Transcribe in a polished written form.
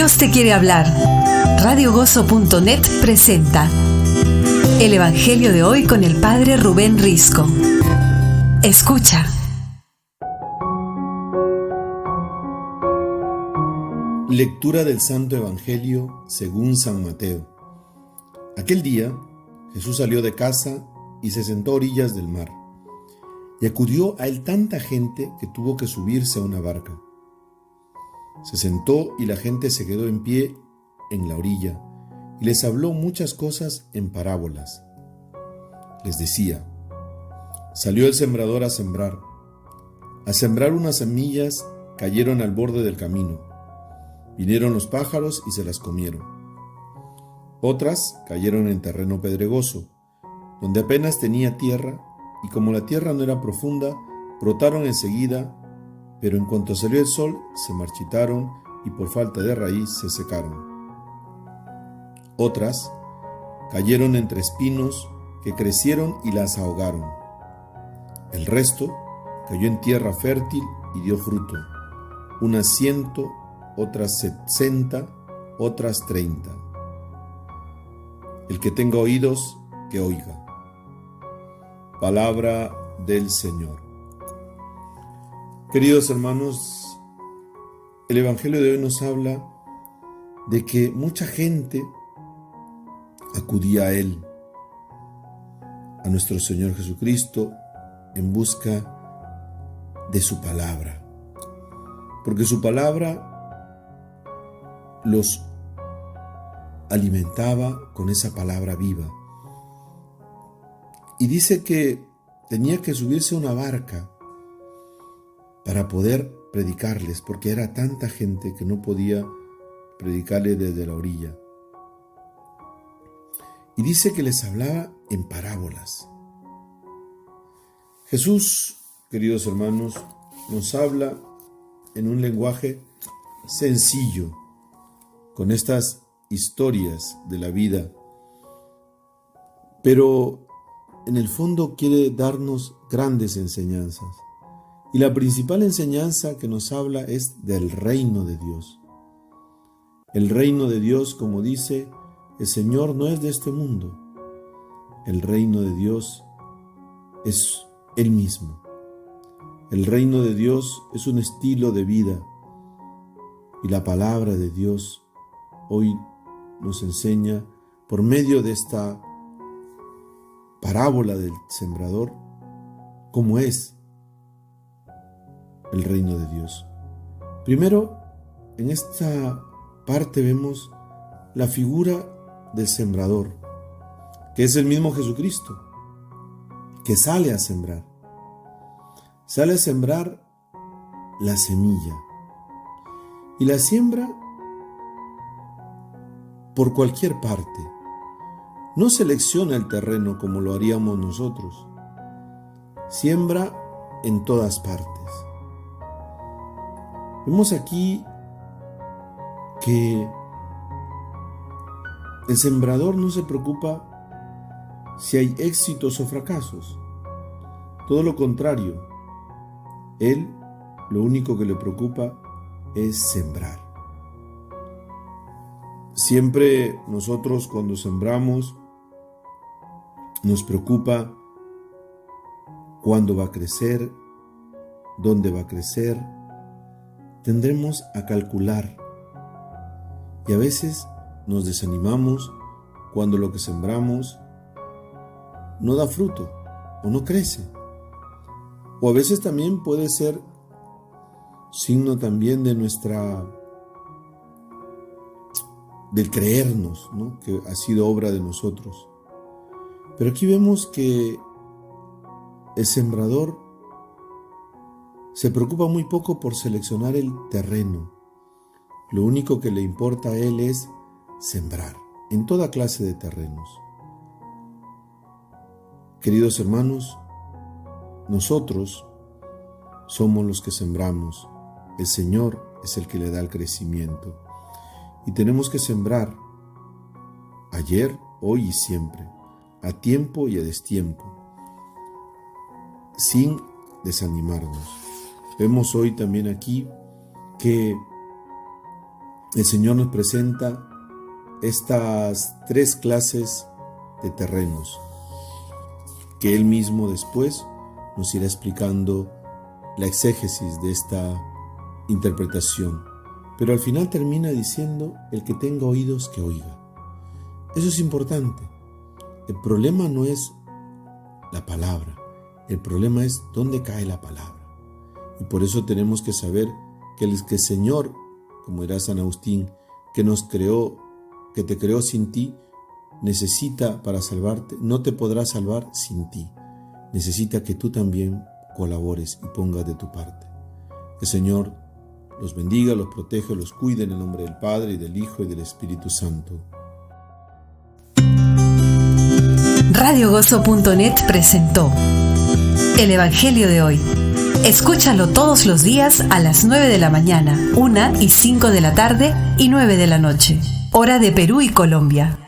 Dios te quiere hablar. Radiogozo.net presenta el Evangelio de hoy con el Padre Rubén Risco. Escucha. Lectura del Santo Evangelio según San Mateo. Aquel día, Jesús salió de casa y se sentó a orillas del mar. Y acudió a él tanta gente que tuvo que subirse a una barca. Se sentó y la gente se quedó en pie en la orilla y les habló muchas cosas en parábolas. Les decía: salió el sembrador a sembrar. Al sembrar unas semillas cayeron al borde del camino. Vinieron los pájaros y se las comieron. Otras cayeron en terreno pedregoso, donde apenas tenía tierra, y como la tierra no era profunda, brotaron enseguida, pero en cuanto salió el sol, se marchitaron y por falta de raíz se secaron. Otras cayeron entre espinos que crecieron y las ahogaron. El resto cayó en tierra fértil y dio fruto, unas 100, otras 60, otras 30. El que tenga oídos, que oiga. Palabra del Señor. Queridos hermanos, el Evangelio de hoy nos habla de que mucha gente acudía a Él, a nuestro Señor Jesucristo, en busca de su palabra, porque su palabra los alimentaba con esa palabra viva. Y dice que tenía que subirse a una barca para poder predicarles, porque era tanta gente que no podía predicarles desde la orilla. Y dice que les hablaba en parábolas. Jesús, queridos hermanos, nos habla en un lenguaje sencillo, con estas historias de la vida, pero en el fondo quiere darnos grandes enseñanzas. Y la principal enseñanza que nos habla es del reino de Dios. El reino de Dios, como dice, el Señor no es de este mundo. El reino de Dios es Él mismo. El reino de Dios es un estilo de vida. Y la palabra de Dios hoy nos enseña, por medio de esta parábola del sembrador, cómo es el reino de Dios. Primero, en esta parte vemos la figura del sembrador, que es el mismo Jesucristo, que sale a sembrar. Sale a sembrar la semilla. Y la siembra por cualquier parte. No selecciona el terreno como lo haríamos nosotros. Siembra en todas partes. Vemos aquí que el sembrador no se preocupa si hay éxitos o fracasos. Todo lo contrario, él lo único que le preocupa es sembrar. Siempre nosotros cuando sembramos nos preocupa cuándo va a crecer, dónde va a crecer. Tendremos a calcular y a veces nos desanimamos cuando lo que sembramos no da fruto o no crece. O a veces también puede ser signo también de del creernos, ¿no?, que ha sido obra de nosotros. Pero aquí vemos que el sembrador se preocupa muy poco por seleccionar el terreno. Lo único que le importa a él es sembrar en toda clase de terrenos. Queridos hermanos, nosotros somos los que sembramos. El Señor es el que le da el crecimiento. Y tenemos que sembrar ayer, hoy y siempre, a tiempo y a destiempo, sin desanimarnos. Vemos hoy también aquí que el Señor nos presenta estas 3 clases de terrenos que Él mismo después nos irá explicando la exégesis de esta interpretación. Pero al final termina diciendo: el que tenga oídos, que oiga. Eso es importante. El problema no es la palabra, el problema es dónde cae la palabra. Y por eso tenemos que saber que el Señor, como dirá San Agustín, que nos creó, que te creó sin ti, necesita para salvarte, no te podrá salvar sin ti. Necesita que tú también colabores y pongas de tu parte. Que el Señor los bendiga, los protege, los cuide en el nombre del Padre, y del Hijo, y del Espíritu Santo. RadioGozo.net presentó el Evangelio de hoy. Escúchalo todos los días a las 9 de la mañana, 1 y 5 de la tarde y 9 de la noche, hora de Perú y Colombia.